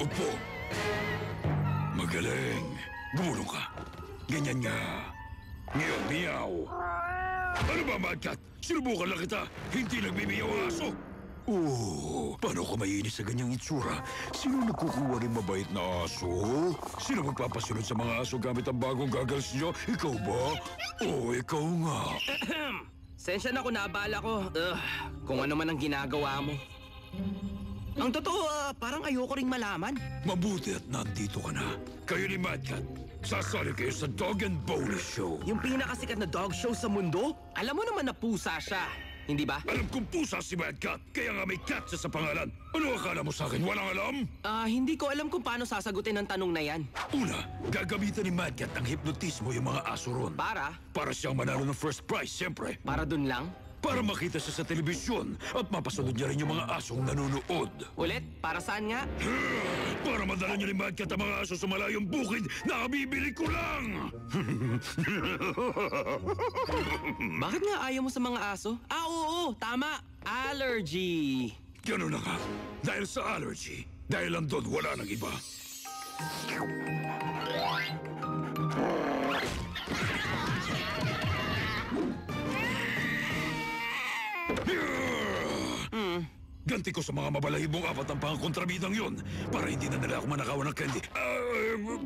Upo. Magaling. Gumulong ka. Ganyan nga. Ngayon, miyaw. Ano ba, Madcat? Sinubukan lang kita. Hindi nagmimiyaw ang aso. Paano ka mainis sa ganyang itsura? Sino nagkukuha ng mabait na aso? Sino magpapasunod sa mga aso gamit ang bagong goggles niyo? Ikaw ba? Ikaw nga. Sensya na kung naabala ko. Kung ano man ang ginagawa mo. Ang totoo, parang ayoko ring malaman. Mabuti at nandito ka na. Kayo ni Madcat, sasali kayo sa Dog and Bone Show. Yung pinakasikat na dog show sa mundo? Alam mo naman na pusa siya. Hindi ba? Alam kong pusa si Madcat, kaya nga may cat siya sa pangalan. Ano akala mo sa akin? Walang alam? Hindi ko alam kung paano sasagutin ang tanong na yan. Una, gagamitan ni Madcat ang hipnotismo yung mga aso ron. Para siyang manalo ng first prize, siyempre. Para dun lang? Para makita siya sa telebisyon at mapasunod niya rin yung mga asong nanonood. Ulit? Para saan nga? Para madala niyo ni Madcat ang mga aso sa malayong bukid na kabibili ko lang! Bakit nga ayaw mo sa mga aso? Oo, tama! Allergy! Ganun na nga. Dahil sa allergy, dahil lang doon wala nang iba. Ganti ko sa mga mabalahibong apat ang pangkontrabidang yon para hindi na nila ako manakawan ng candy.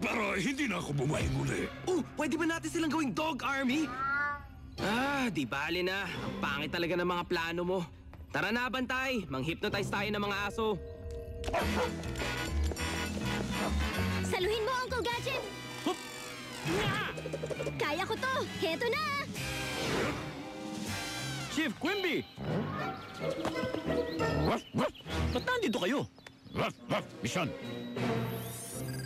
Para hindi na ako bumahing uli. Pwede ba natin silang gawing dog army? Di bali na. Ang pangit talaga ng mga plano mo. Tara na, Bantay. Mang-hypnotize tayo ng mga aso. Saluhin mo, Uncle Gadget! Hup! Kaya ko to! Heto na! Chief Quimby! Ba't nandito kayo? Mission!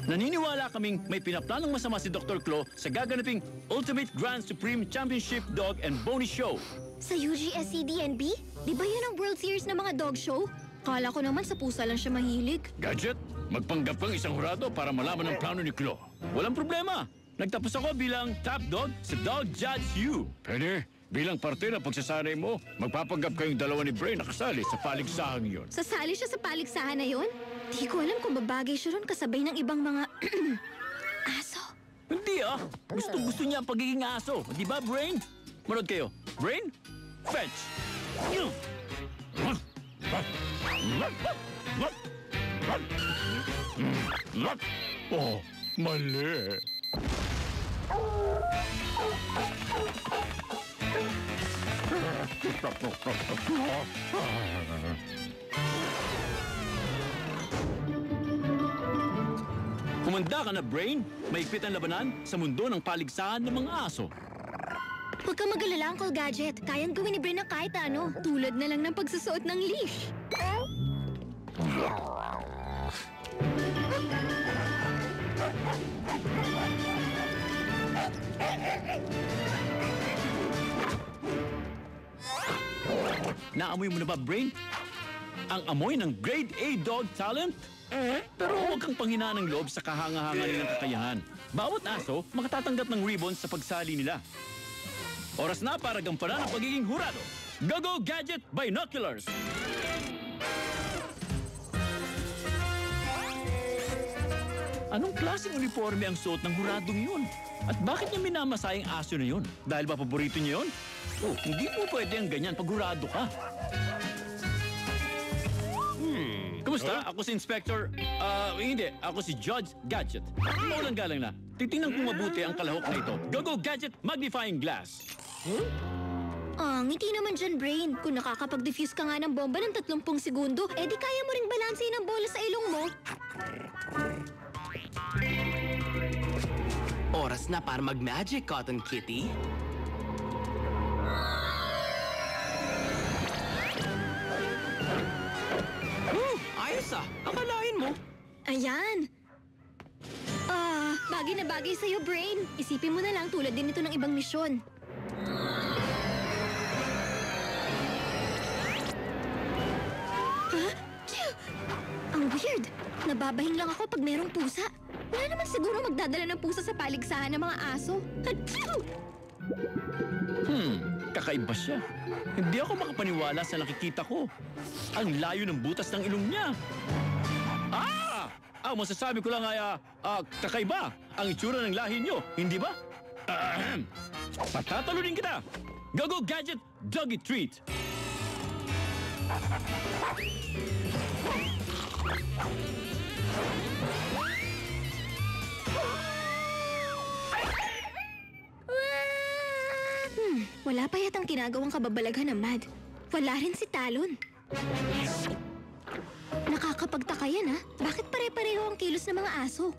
Naniniwala kaming may pinaplanong masama si Dr. Claw sa gaganaping Ultimate Grand Supreme Championship Dog and Bony Show. Sa UGSCDNB? Di ba yun ang World Series ng mga dog show? Kala ko naman sa pusa lang siya mahilig. Gadget, magpanggap kang isang hurado para malaman ang plano ni Claw. Walang problema. Nagtapos ako bilang top dog sa Dog Judge U. Pwede. Bilang parte ng pagsasanay mo, magpapanggap kayong dalawa ni Bray na kasali sa paligsahang yun. Sasali siya sa paligsahan na yun? Di ko alam kung babagay siya ron kasabay ng ibang mga aso. Hindi Gusto niya ang pagiging aso. Di ba, Brain? Manood kayo. Brain? Fetch! Oh, mali. Kumanda ka na, Brain. Maigpit ang labanan sa mundo ng paligsahan ng mga aso. Huwag ka mag-alala, Uncle Gadget. Kayang gawin ni Bray na kahit ano. Tulad na lang ng pagsusuot ng leash. Naamoy mo na ba, Brain? Ang amoy ng Grade A Dog Talent? Pero huwag kang panghinaan ng loob sa kahanga-hanga nilang kakayahan. Bawat aso makatatanggap ng ribbons sa pagsali nila. Oras na para gampanan ang pagiging hurado. Go-Go Gadget Binoculars! Anong klaseng uniforme ang suot ng huradong yun? At bakit niya minamasayang aso na yun? Dahil ba paborito niya yun? Hindi po pwede ang ganyan pag hurado ka. Kumusta? Ako si Inspector... hindi. Ako si Judge Gadget. Maulang galang na. Titingnan kung mabuti ang kalahok na ito. Go-Go Gadget Magnifying Glass. Ngiti naman dyan, Brain. Kung nakakapag-defuse ka nga ng bomba ng 30 segundo, di kaya mo ring balansehin ang bola sa ilong mo. Oras na para mag-magic, Cotton Kitty. Ayos akalain mo. Ayan. Bagay na bagay sa'yo, Brain. Isipin mo na lang tulad din ito ng ibang misyon. Ang weird. Nababahing lang ako pag merong pusa. Wala naman siguro magdadala ng pusa sa paligsahan ng mga aso. Kakaiba siya. Hindi ako makapaniwala sa nakikita ko. Ang layo ng butas ng ilong niya. Ang masasabi ko lang ay, kakaiba ang itsura ng lahi nyo, hindi ba? Ahem. Patatalunin kita! Go Gadget Doggy Treat! Wala pa yatang ginagawang kababalaghan ng Mad. Wala rin si Talon. Nakakapagtaka yan, ha? Bakit pare-pareho ang kilos ng mga aso?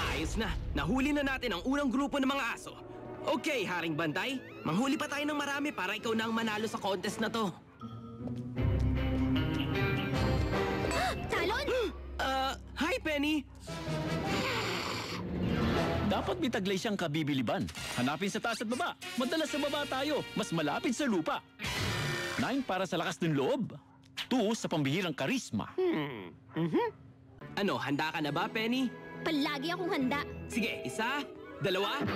Ayos na. Nahuli na natin ang unang grupo ng mga aso. Okay, Haring Bantay. Manghuli pa tayo ng marami para ikaw na ang manalo sa contest na to. Talon! Hi, Penny! Dapat may taglay siyang kabibiliban. Hanapin sa taas at baba. Madalas sa baba tayo, mas malapit sa lupa. 9 para sa lakas ng loob. 2 sa pambihirang karisma. Ano, handa ka na ba, Penny? Palagi akong handa. Sige, 1, 2, 3!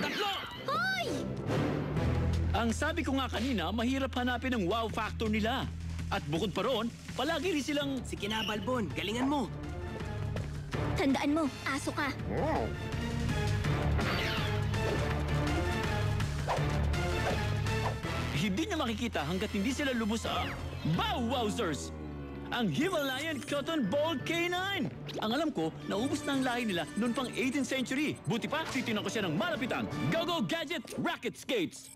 Hoy! Ang sabi ko nga kanina, mahirap hanapin ang wow factor nila. At bukod pa roon, palagi rin silang... Si Kinabalbon, galingan mo! Tandaan mo, aso ka. Hindi niya makikita hanggat hindi sila lubos sa... Bow Wowzers! Ang Himalayan Cotton Ball K9! Ang alam ko, naubos na ang lahi nila noon pang 18th century. Buti pa, titinan ko siya ng malapitan. Go Gadget Racket Skates!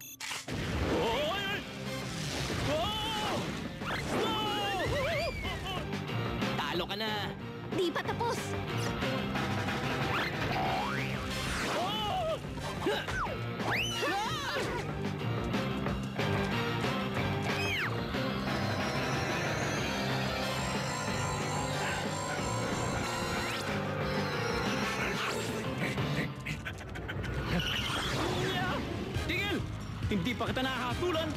Oh! Talo ka na! Di pa tapos. Tigil! Hindi pa kita nakakatulan!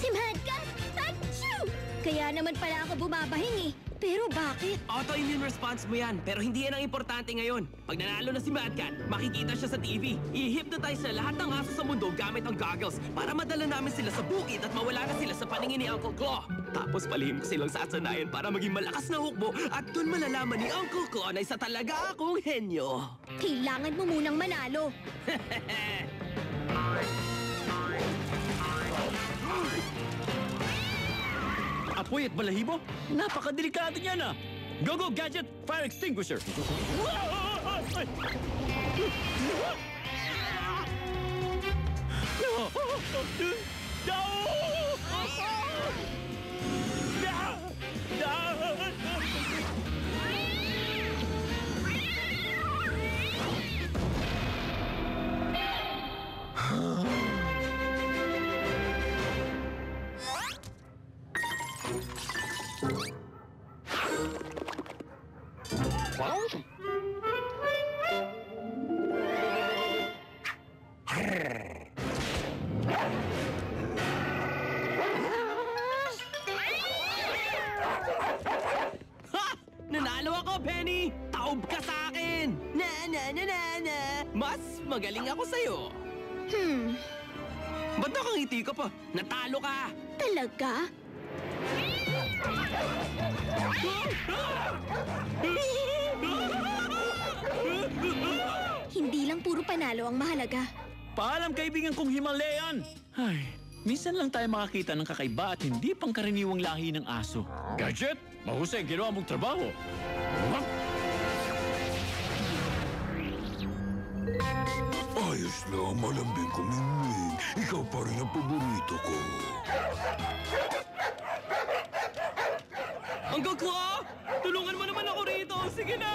Si Madcat! Achoo! Kaya naman pala ako bumabahing eh. Pero bakit? Auto-immune response mo yan, pero hindi yan ang importante ngayon. Pag nanalo na si Madcat, makikita siya sa TV. I-hypnotize siya lahat ng aso sa mundo gamit ang goggles para madala namin sila sa bukid at mawala na sila sa paningin ni Uncle Claw. Tapos palihim ko silang sasanayan para maging malakas na hukbo at dun malalaman ni Uncle Claw na isa talaga akong henyo. Kailangan mo munang manalo. Apoy at balahibo? Napakadelikado niyan ah! Go Gadget Fire Extinguisher! Ha! Nanalo ako, Penny! Taob ka sa akin! Na! Mas magaling ako sa'yo! Ba't nakangiti ka pa? Natalo ka! Talaga? Hindi lang puro panalo ang mahalaga. Paalam kaibigan kong Himalayan! Ay, minsan lang tayo makakita ng kakaiba at hindi pangkaraniwang lahi ng aso. Gadget, mahusay ang ginawa mong trabaho. Ayos lang, malambing kumingwing. Ikaw pa rin ang paborito ko. Uncle Claw! Tulungan mo naman ako rito! Sige na!